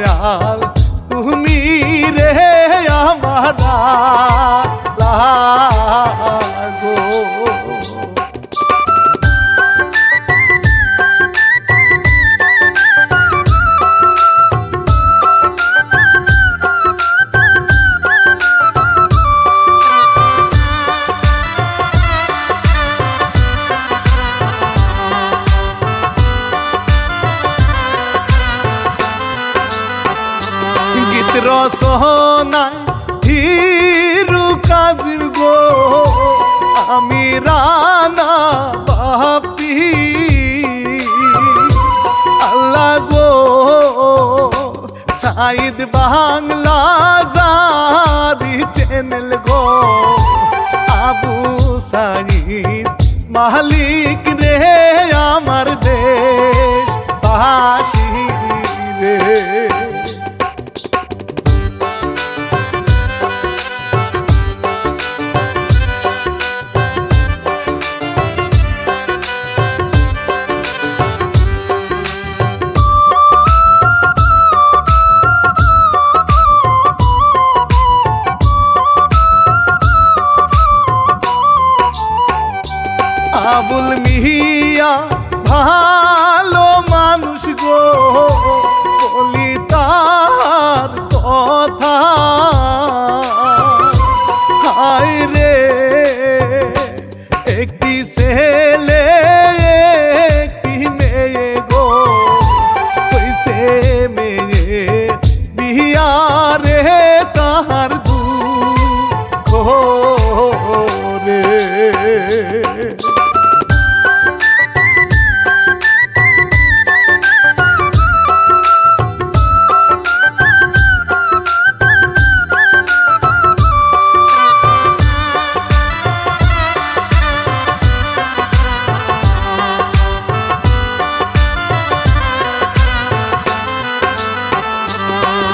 দয়াল তুমি রে আমার লাগো। গীত রচনায় হিরু কাজির গো আমি রানা বাপি আল্লাহ গো সাইদ বাংলা জারি চ্যানেল গো আবু সাইদ মালিক রে আমার দেশ বাসী রে। আবুল মিয়া ভালো মানুষ গো বলি তার কথা হায় রে একটি ছেলে একটি মেয়ে গো কইছে মেয়ে বিয়া রে তাহার দুঃখ রে।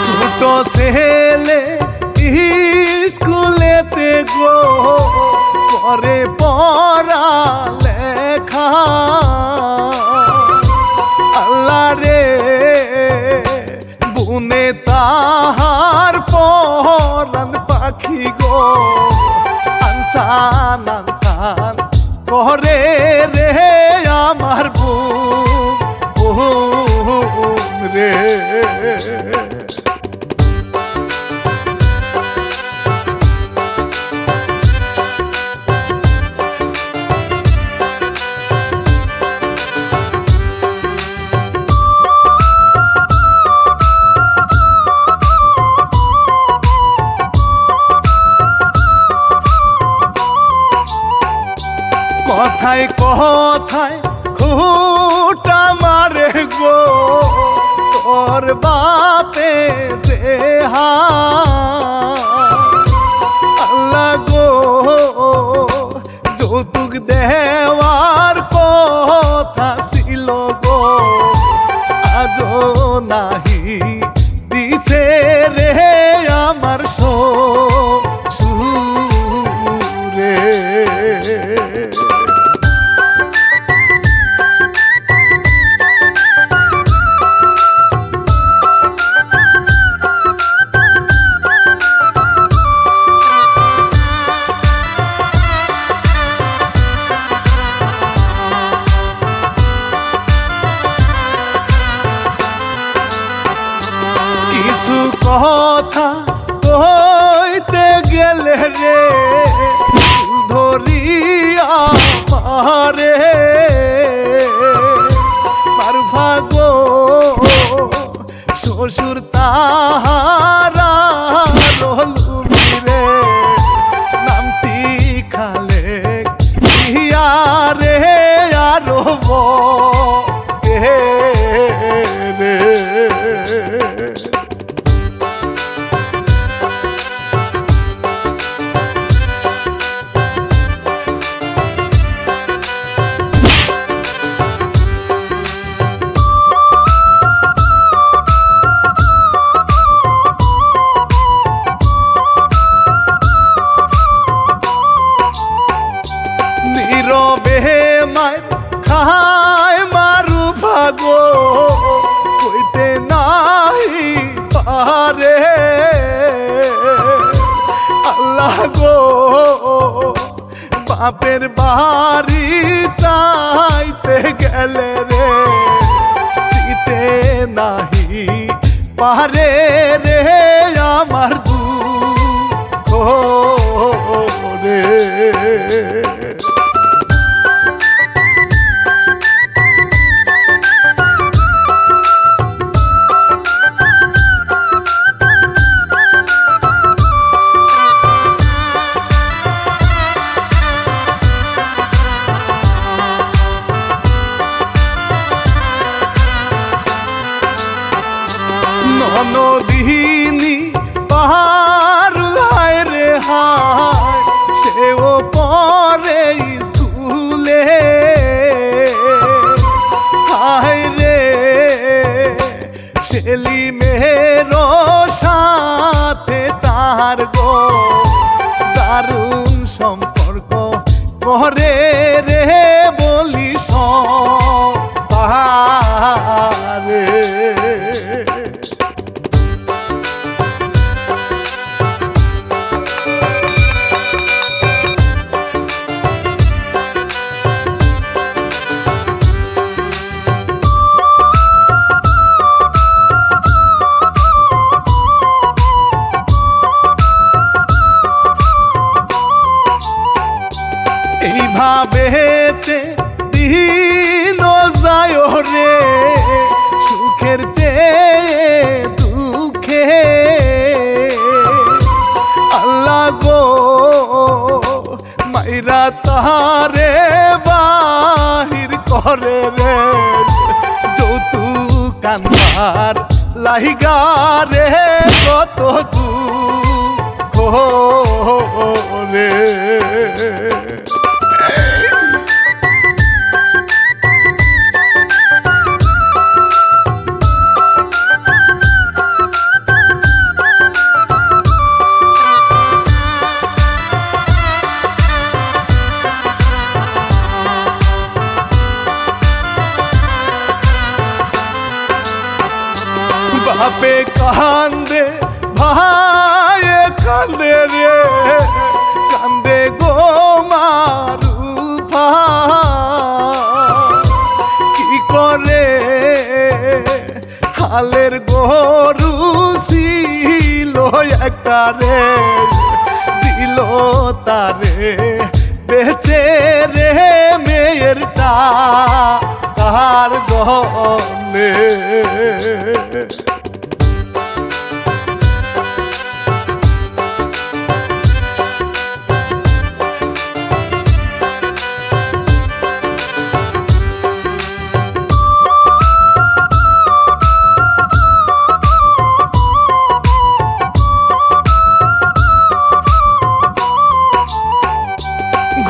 ছোট ছেলে স্কুলেতে গো করে পড়া লেখা আল্লাহ রে বুনে তাহার পরাণ পাখি গো আনসান আনসান করে রে আমার বোন রে। কথায় কথায় খুঁটা মারে গো তোর বাপে যে আল্লাহ গো যৌতুক দেওয়ার কথা ছিল গো আজও নাহি দিছে রে আমার শ্বশুরে। কিছু কথা কইতে গেলে রে ধরিয়া পারে মারভা গো শ্বশুর তাহারা রলুমি রে নামটি খালে ইয়া রে আরব রে। বাপের বাড়ি চাইতে গেলে রে দিতে নাহি পারে রে আমার দুঃখ রে। নদীনি পাহাড় হায় রে হায় সেও পরে স্কুলে হায় রে সেলিমের সাথে তার গো দারুণ সম্পর্ক করে রে বলি পাহাড়ে। এইভাবেতে দিন যায় রে সুখের চেয়ে দুঃখে আল্লাহ গো মাইরা তারে বাহির করে রে যৌতুক কান্দার লাইগা রে কত দুঃখ রে। বাপে কান্দে ভাই কান্দে রে কান্দে গো মারুফা কি করে হালের গরু ছিল একটা রে দিল তারে বেচে রে মেয়েরটা কার জলে।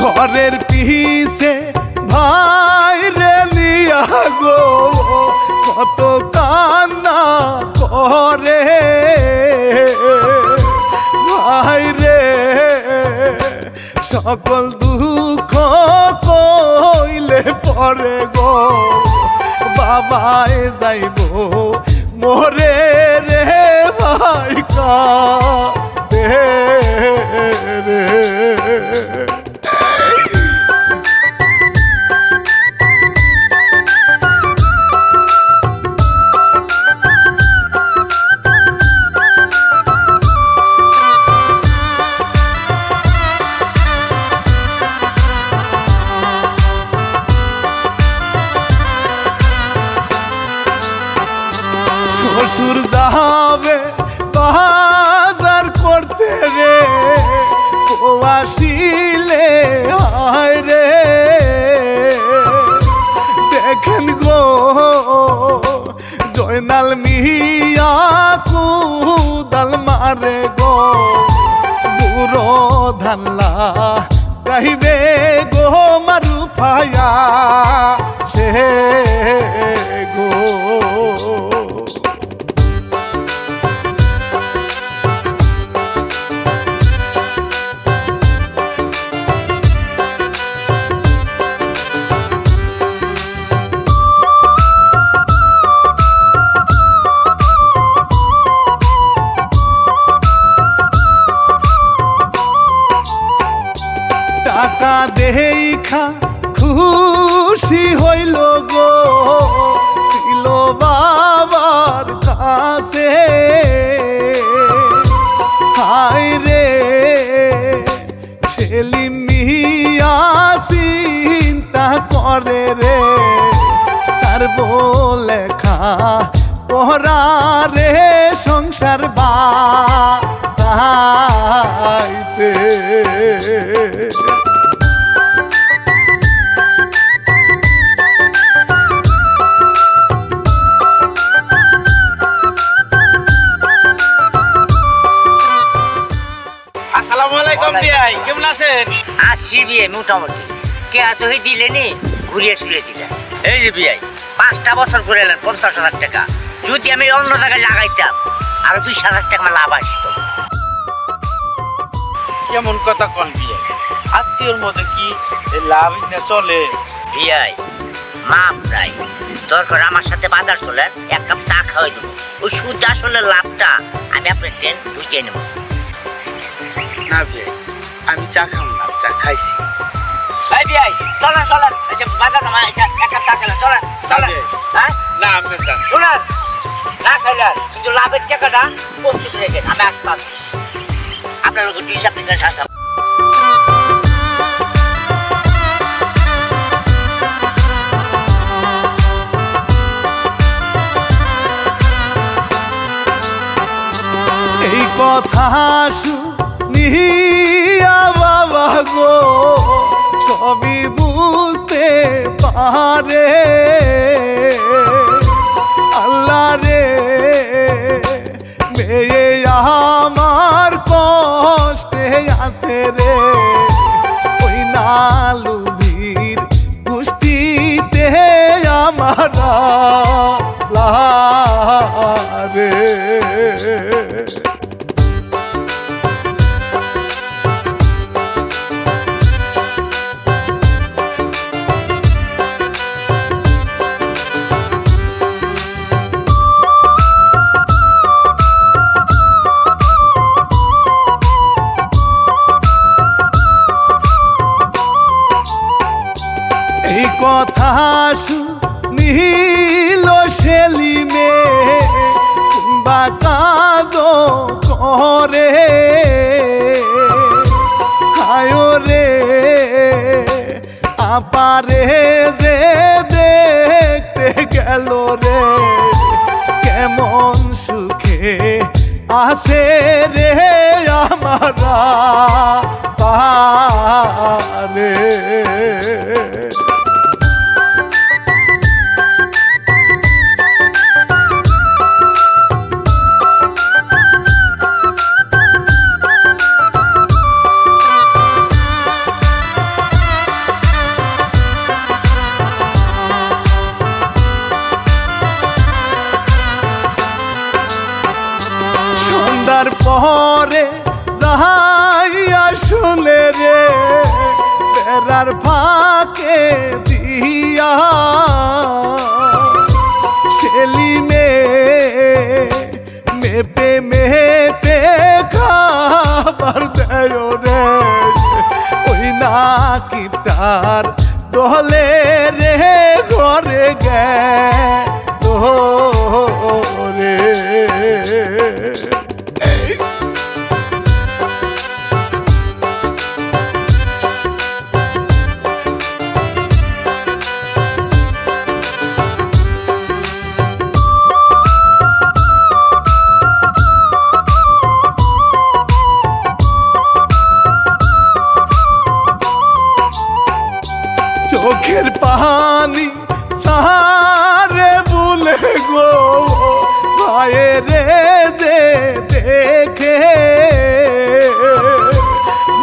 ঘরের পিছে ভাই রে লিয়া গো কত কান্না করে ভাই রে সকল দুঃখ কইলে পরে গো বাবাই যাইব মোরে রে ভাই কাঁদে রে। শ্বশুর যা দেখা খুশি হইল গো দিল বাবার কাছে হায় রে সেলিম মিয়া চিন্তা করে রে সারব লেখা পড়া রে সংসার বাইতে কেমন আছেন? আছি বিয়ে মোটামুটি কে এত দিলেনি ঘুরিয়ে ছুড়ে দিলে। এই যে বিয়ে 5টা বছর ঘুরে এলেন 50,000 টাকা, যদি আমি অন্য জায়গায় লাগাইতাম আরো 20,000 টাকা লাভ আসতো। কেমন কথা কন বিয়ে, আত্মীয়র মধ্যে কি লাভ না চলে? বিয়ে মাপ নাই, দরকার আমার সাথে বাজার চলে 1 কাপ চা খাওয়াই দেবো, ওই সুদ আসলে লাভটা আমি আপনার ট্রেন বুঝিয়ে নেব। না বিয়ে আমি চা খাম না, চা খাইছি। এই বিয়ে চলেন চলেন, এসে বাজার নামা এসে 1 কাপ চা খেলেন, চলেন চলেন। হ্যাঁ না আপনি যান। শুনেন না খাইলেন কিন্তু লাভের টাকাটা প্রস্তুত রেখে আমি আসতে আপনার ওকে হিসাব নিকাশ আসা। এই কথা শুনিয়া বাবা গো সবই বুঝতে পারে আল্লাহ রে মেয়ে আমার কষ্টে আছে রে ওই নালুভির গোষ্ঠীতে আমার রে এই কথা শুনিল সেলিমে কিংবা কাজ করে হায় রে আপারে যে দেখতে গেল রে কেমন সুখে আসে রে আমারা পারে সন্ধ্যার পরে যাইয়া শুনে রে বেড়ার ফাঁকে দিয়া সেলিমে মেপে মেপে খাবার দেয় রে ওই নাকিটার দলে রে ঘরে গেল রে চোখের পানি সারে বলে গো ভাইয়ের যে দেখে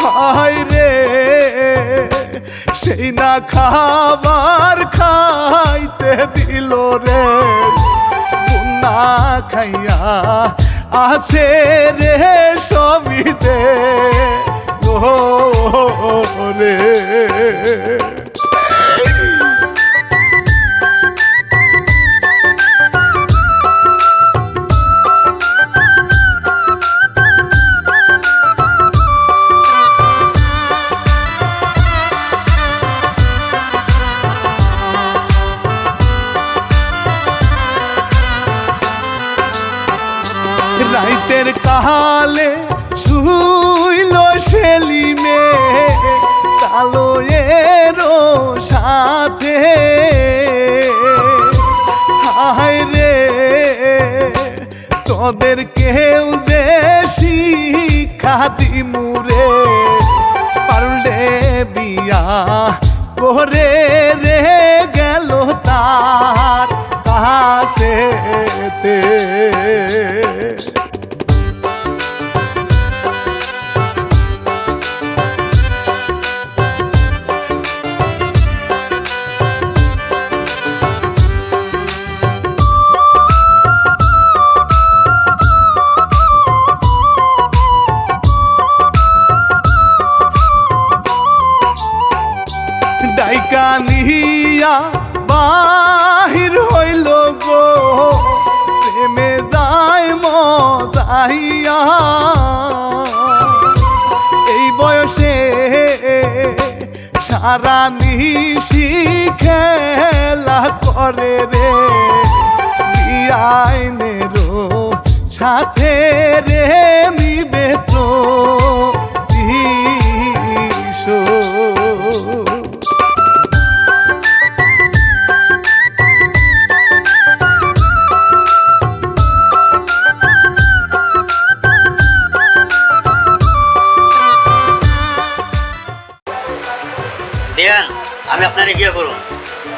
ভাই রে সেই না খাবার খাইতে দিল রে না খাইয়া আসে রে সবিতে রে বিয়ের কালে শুইল সেলিমে কালো এরো সাথে হায় রে তোদের কেউ যে শিক্ষা দিমুরে পারলে বিয়া করে রে গেল তার কাছেতে ডাইকা নিয়া বাহির হইল গো প্রেমে যায় মজাইয়া এই বয়সে সারা নিশি খেলা করে রে বিয়াইনেরও সাথে রে নিবে তো দেন আমি আপনারে বিয়ে করব।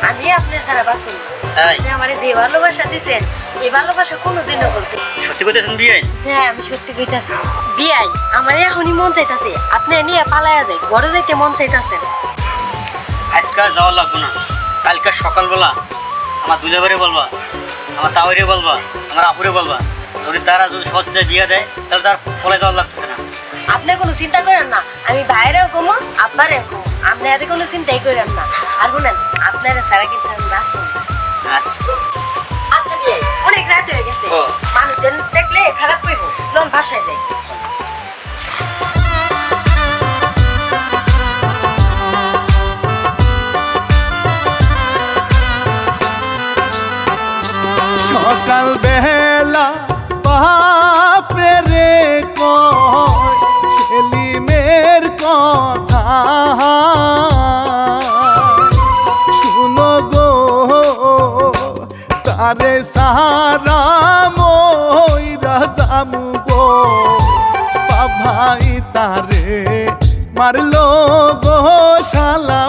আমি আপনার ছাড়া বাঁচি না। তাই আপনি আমারে যে ভালোবাসা দিচ্ছেন এই ভালোবাসা কোনোদিনও বলতে। সত্যি কইতেছেন বিয়ে? হ্যাঁ আমি সত্যি কইতাছি। বিয়াই আমার এখনই মন চাইতাছে আপনি নিয়ে পালায়া যায় ঘরে যাইতে মন চাইতাছে। আজকে আর যাওয়া লাগবে না, কালকে সকালবেলা আমার দুলাভাইরে বলবা, আমার তাওয়াইরে বলবা, আমার আপুরে বলবা, যদি তারা যদি সজ্জায় বিয়ে দেয় তাহলে তার ফলে যাওয়া লাগতেছে না। আপনি কোনো চিন্তা করেন না, আমি বাইরেও কমো আব্বারেও কমো, আপনি এতে কোনো চিন্তাই করেন না। আর শুনেন আপনারা ছাড়া কিন্তু আমি বাঁচি না। আচ্ছা আচ্ছা বিয়াই অনেক রাত হয়ে গেছে, ও। মানুষজন দেখলে খারাপ কইব, লোন ভাষায় যায়। সকাল বেলা বাপেরে কয় সেলিমের কথা শুনো গো তারে সারা মইরা জামু গো বাভাই তারে মারলো গো শালা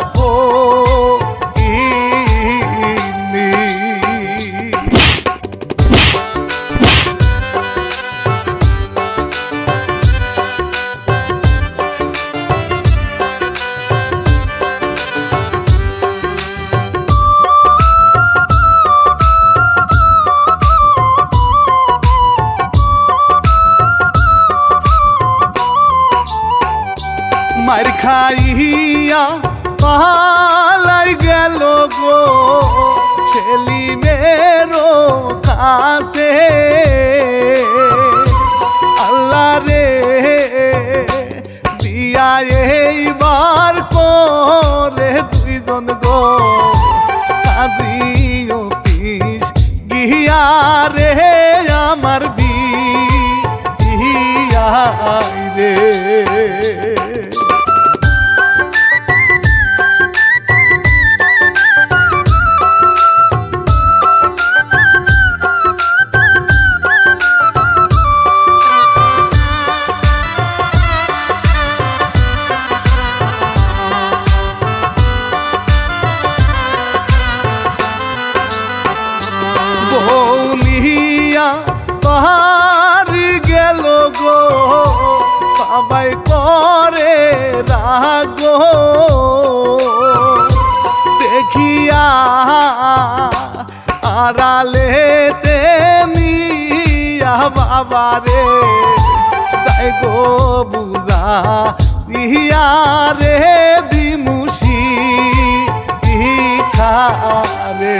মার খাইয়া পালাই গেল গো সেলিমেরও কাছে আল্লাহ রে দিয়া এইবার করে দুইজন গো কাজী অফিস গিয়া রে আমার বিয়াই রে বৌনিয়া পাহাড়ি গেল গো বাবাই করে রাগো দেখিয়া আড়ালে নিয়া বাবারে যাই গো বুঝা ইয়া রে দিমুষি খারে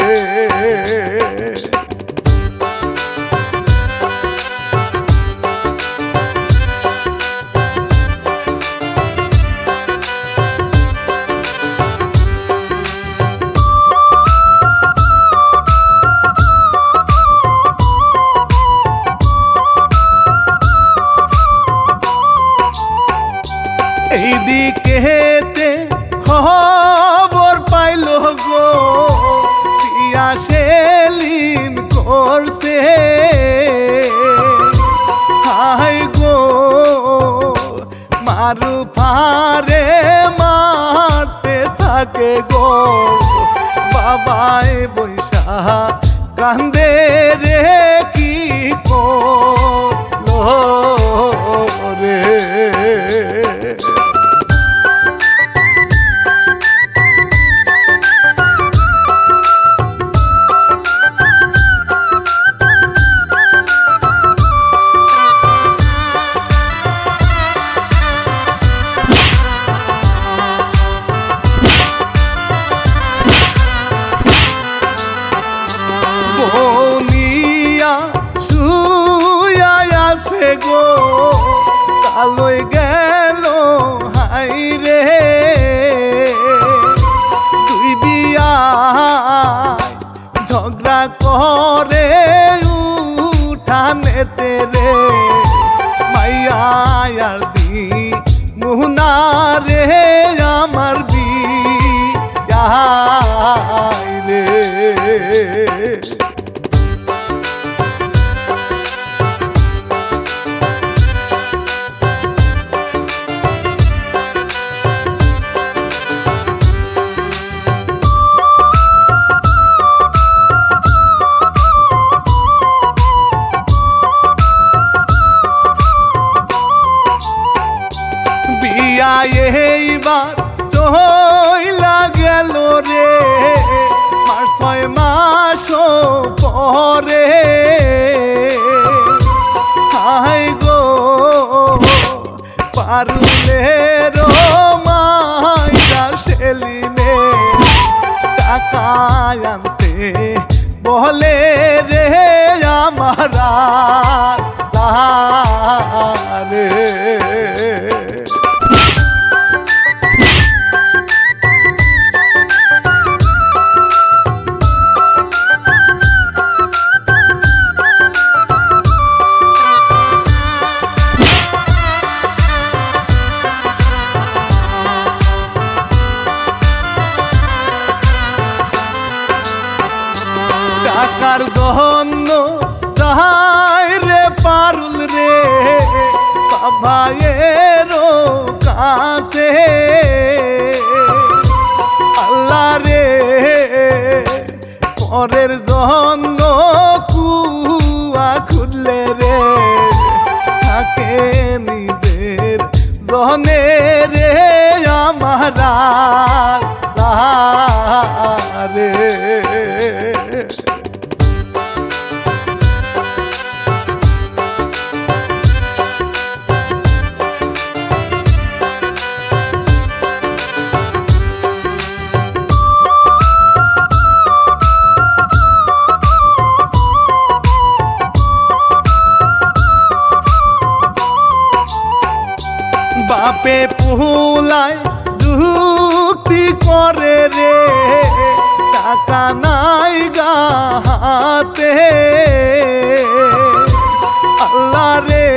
বিয়েতে খবর পাইল গো পিয়া সেলিম করছে হাই গো মারু ফারে মারতে থাকে গো বাবাই বৈশা কান্দে রে কি করলো রে বনিয়া শুয়া আছে গো কালই গেল হাই রে তুই বিয়া ঝগড়া করে উঠানেতে রে মাইয়া আর দি মুহনা রে আমার বিয়া রে বিয়া এইবার চইলা গেল রে মার 6 মাস পরে হাই গো পারুলে মাইরা সেলিনে টাকা আনতে বলে রে আমারা রে টাকার জন্য তাই রে পারুল রে ভাইয়েরও কাছে আল্লাহ রে পরের জন্য কুয়া খুললে রে থাকে নিজের জনে রে আমারা রে বাপে পুলায় যুক্তি করে রে টাকা নাই গাতে আল্লাহ রে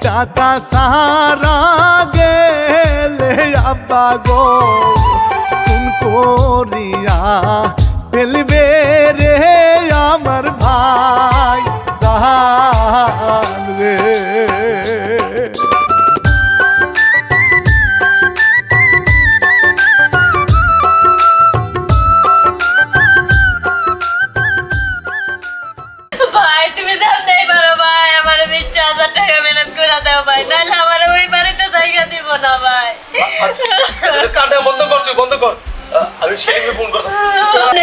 টাকা সারা গেলে আব্বা গো খুন করিয়া ফেলবে রে আমার ভাই জান রে ভাই তুমি জানতে পারো ভাই আমার 20,000 টাকা ম্যানেজ করে দাও ভাই নাহলে আমার ওই বাড়িতে জায়গা দিব না ভাই কান্না বন্ধ কর, তুই বন্ধ কর। আমি সেলিমকে ফোন করতেছি।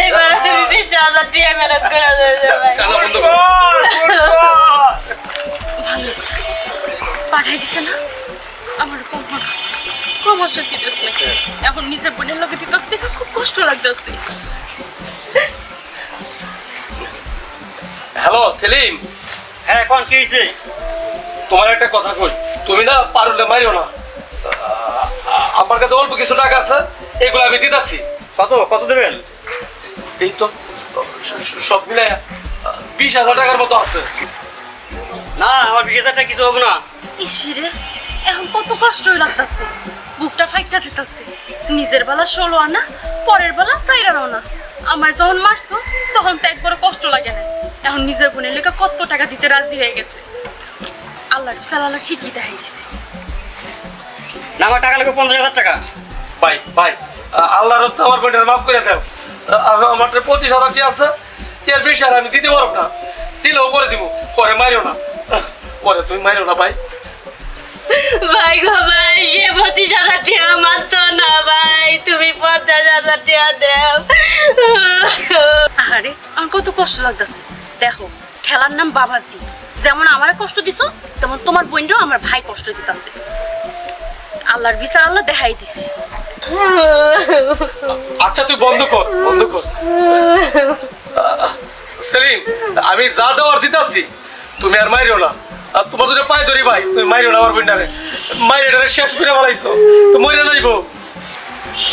এবারে তুমি 20,000 টাকা ম্যানেজ করে দাও ভাই কান্না বন্ধ কর। ভালো হয়েছে। পাঠাই দিছে না আমার কম আসা দিতেছ না এখন নিজের বোনের লগে দিতেছ দেখে খুব কষ্ট লাগতেছে। হ্যালো সেলিম। হ্যাঁ এখন কি হয়েছে? তোমার একটা কথা কই, তুমি না পারুলে মারিও না। আমার কাছে অল্প কিছু টাকা আছে, এগুলো আমি দিতেছি। কত দেবেন? এই তো সব মিলে 20,000 টাকার মতো আছে। না আমার 20,000 টাকা কিছু হবে না। ইসিরে এখন কত কষ্ট লাগতাছে, বুকটা ফাইটটা যেতেছে। নিজের বেলা 16 আনা, পরের বেলা 4 আনাও না। আমার যখন মারছো তখন তো একবার কষ্ট লাগে না, এখন নিজের বোনের লেখা কত টাকা দিতে রাজি হয়ে গেছে। আল্লাহ আল্লাহ ঠিকই দেখাই দিছে। না আমার টাকা লাগবে 50,000 টাকা। ভাই ভাই আল্লাহর রাস্তায় আমার বোনের মাফ করে দাও। আমার 25,000 কি আছে, এর বেশি আর আমি দিতে পারব না। দিলেও পরে দিব, পরে মারিও না, পরে তুমি মারিও না ভাই। ভাই গো ভাই, সে 25,000 টাকা মারতো না ভাই, তুমি 50,000 টাকা দাও। আরে আমার কত কষ্ট লাগতেছে। দেখো খেলার নাম বাবাজি, যেমন আমারে কষ্ট দিছো তেমন তোমার বোনটাও আমার ভাই কষ্ট দিতেছে। আল্লাহর বিচার আল্লাহ দেখাই দিছে। আচ্ছা তুই বন্ধ কর, বন্ধ কর। সেলিম, আমি যা দেওয়ার দিতাছি তুমি আর মারিও না। আর তোমার দুটো পায়ে ধরি ভাই, তুমি মারিও না আমার বোনটারে। মারিটারে শেষ করে ফেলাইছো, তো মরে যাইবো।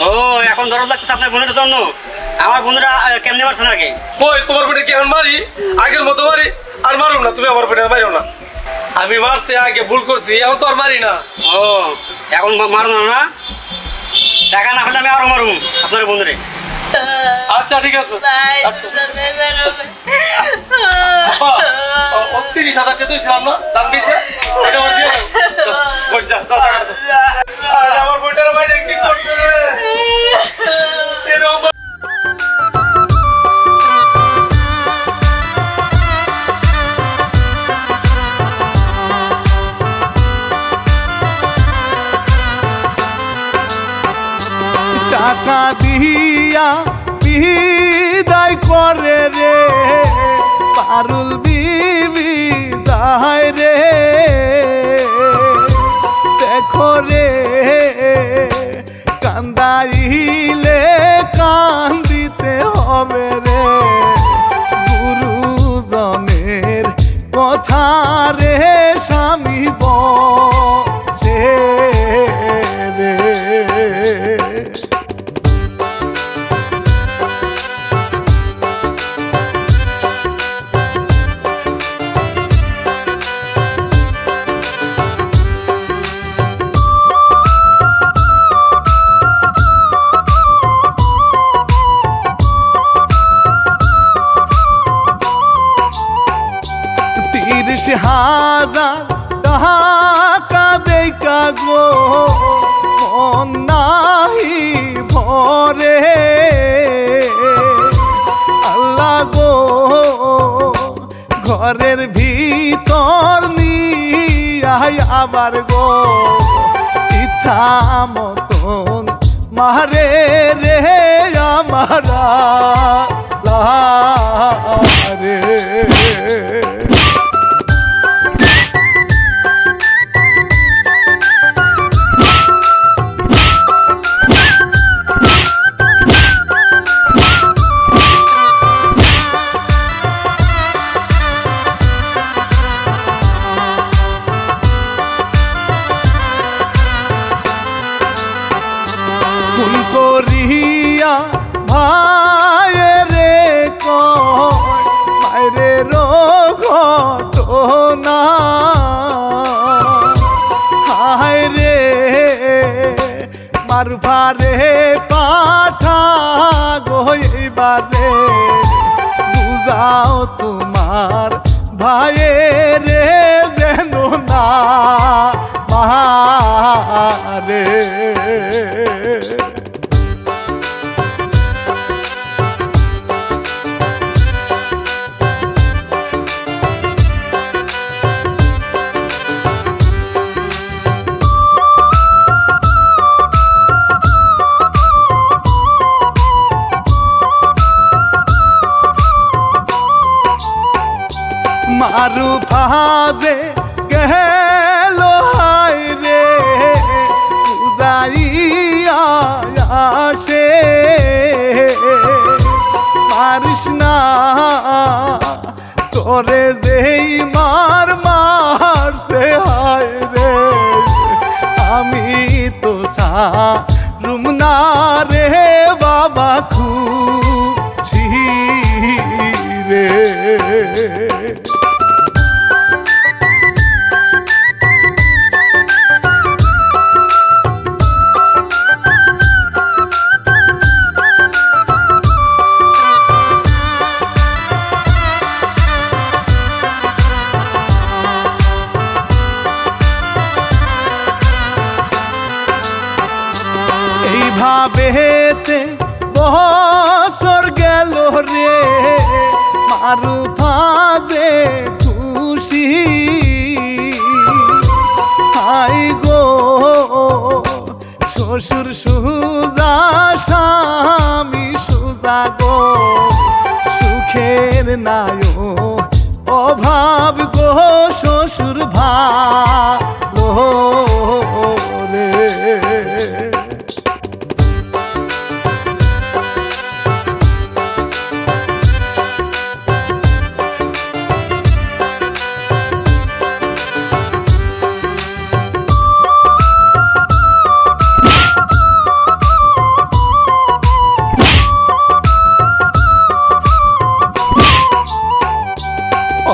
ও এখন দরদ লাগতেছে আপনার বোনের জন্য? আমার বোনেরা কেমনে মারছে নাকি? কই তোমার বোনটা কি এখন মারি? আগের মতো মারি? আর মারুম না, তুমি আমার বোনের মারিও না। আমি মারছি আগে, ভুল করছি, এখন তো আর মারি না। ও এখন মারুন না? টাকা না হলে আমি আরো মারুম আপনার বোনরে। আচ্ছা ঠিক আছে। ভাই আচ্ছা তুমি বেরোবে। 30,000 তুই ছিলাম না, দাম দিছে, এটা আমার দিয়ে দাও। বোন যা, দাও টাকাটা দাও। আর আমার বোনটার ভাই অ্যাক্টিং করছে রে। এরকম টাকা দিয়া বিদায় করে রে পারুল বিবি যায় রে। দেখো রে কান্দাইলে কান্দিতে হবে রে, গুরুজনের কথা রে স্বামী বসে রে। হাজার টাকা দেখা গো মন নাহি ভরে, আল্লাহ গো ঘরের ভিতর নিয়ে আবার গো ইচ্ছা মতন মারে রে আমারা রে। খুন করিয়া ভাইরে কয়রে ঘটনা, হায় রে মারভারে পাঠা গইবারে, বুঝাও তোমার ভাইরে যেন না মারে। মারু ফাজে গেল হায় রে বুঝাইয়া আসে, পারিস না তোরে যেই মার মারছে হায় রে, আমি তো সারুম না রে বাবা খুশি রে। তে বছর গেল রে মারু ফাজে খুশি হাই গো শ্বশুর সুজা স্বামী সুজা গো সুখের নায় অভাব গো শ্বশুর ভালো রে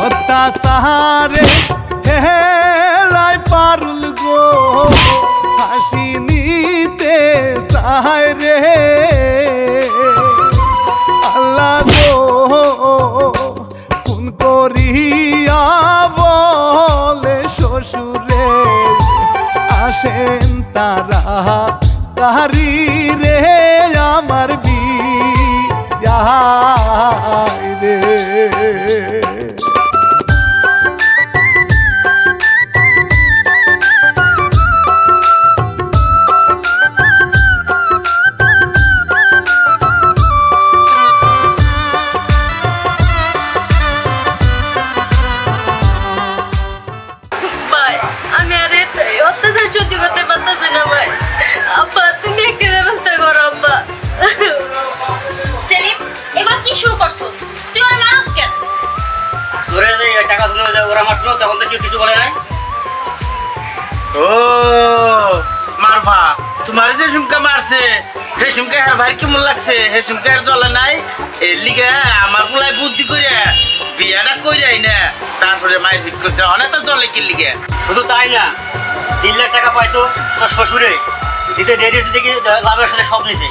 অত্যাচারে হেলাই পারুল গো হাসি নিতে চায় রে আল্লাহ গো ফোন করিয়া বলে শ্বশুরে আসেন তারা তাহারি রে আমার বিয়ায় রে ভাই আমি আর এই অত্যাচার সহ্য করতে পারতেছি না ভাই। আব্বা তুমি একটা ব্যবস্থা করো আব্বা। সেলিম এবার কি শুরু করছো? তুই ওর মানুষ কেন? তোরে যে টাকা শুনে ওরা মারছিল তখন তো কেউ কিছু বলে নাই। ও মারভা তোমার যে সুমকা মারছে হে সুমকা হার ভাই কেমন লাগছে? হে সুমকা আর জ্বলে নাই এর লিগে আমার গুলাই বুদ্ধি করে বিয়াটা কইরাই না তারপরে মায়ের ভিট করছে অনেক তো জ্বলে কি লিগে। শুধু তাই না 3 লাখ টাকা পাইতো তোর শ্বশুরে দিতে দেরি হয়েছে দেখি লাভের সাথে সব নিছে।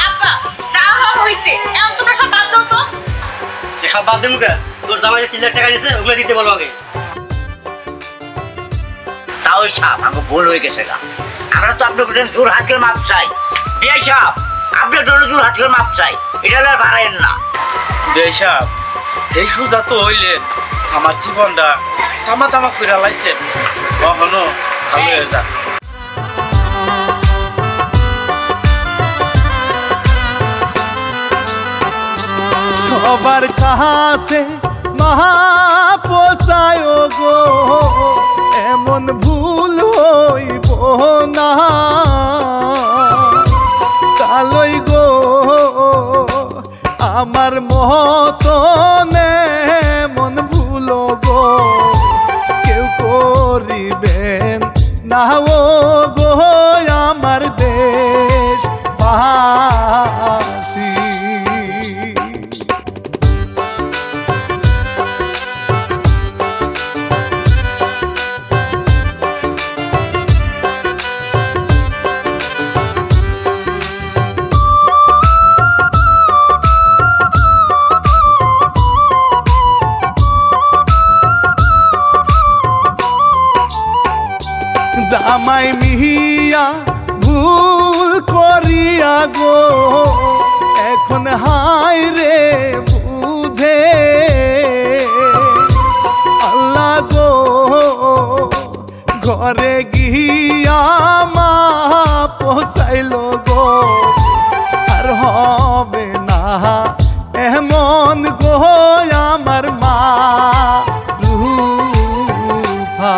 আব্বা যা হওয়ার হইছে এখন তোমরা সব বাদ দাও তো। সব বাদ দে মুখে তোর জামাই যে 3 লাখ টাকা নিছে ওগুলো দিতে বলবো আগে। তাও সাপ আমাকে ভুল হয়ে গেছে গা। আমরা তো আপনার জোর হাতের মাপ চাই বিয়ে সাপ আপনার জন্য জোর হাতের মাপ চাই এটা হলে বাড়াইন না। বেশাব এই সুজা তো হইলেন আমার জীবনটা তামা তামা করে লাইছেন কখনো ভালো হয়ে যাক। সবার কাছে মহা পোষায় গো এমন ভুল হইব না কালই গো আমার মতনে মন ভুল গো কেউ করিবেন না ও গো আমার দেশ বাসী। জামাই মিয়া ভুল করিয়া গো এখন হাই রে বুঝে আল্লাহ গো ঘরে গিয়া মা পোষাইল গো আর হবে না এমন গো আমার মা রূপা।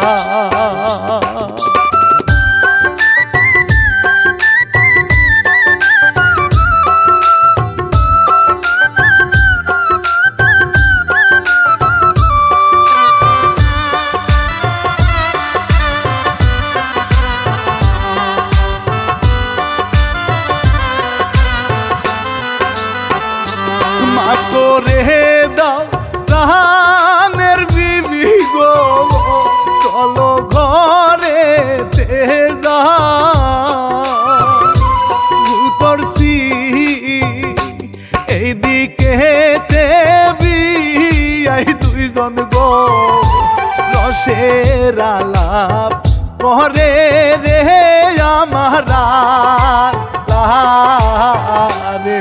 মাফ করে দাও প্রাণের বিবি গো চলো ঘরে যা ভুল করছি এইদিকে বিয়াই দুইজন গো রসের আলাপ করে রে আমার রে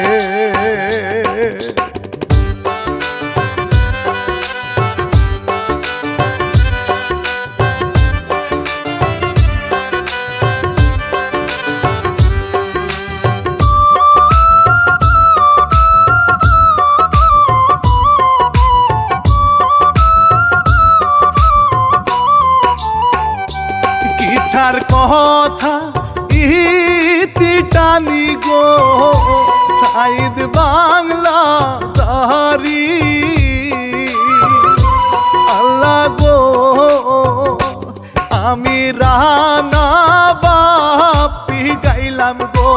কিছার কথা ইতি টানি গো সাইদ বাংলা জারি আল্লাহ গো আমি রানা বাপি গাইলাম গো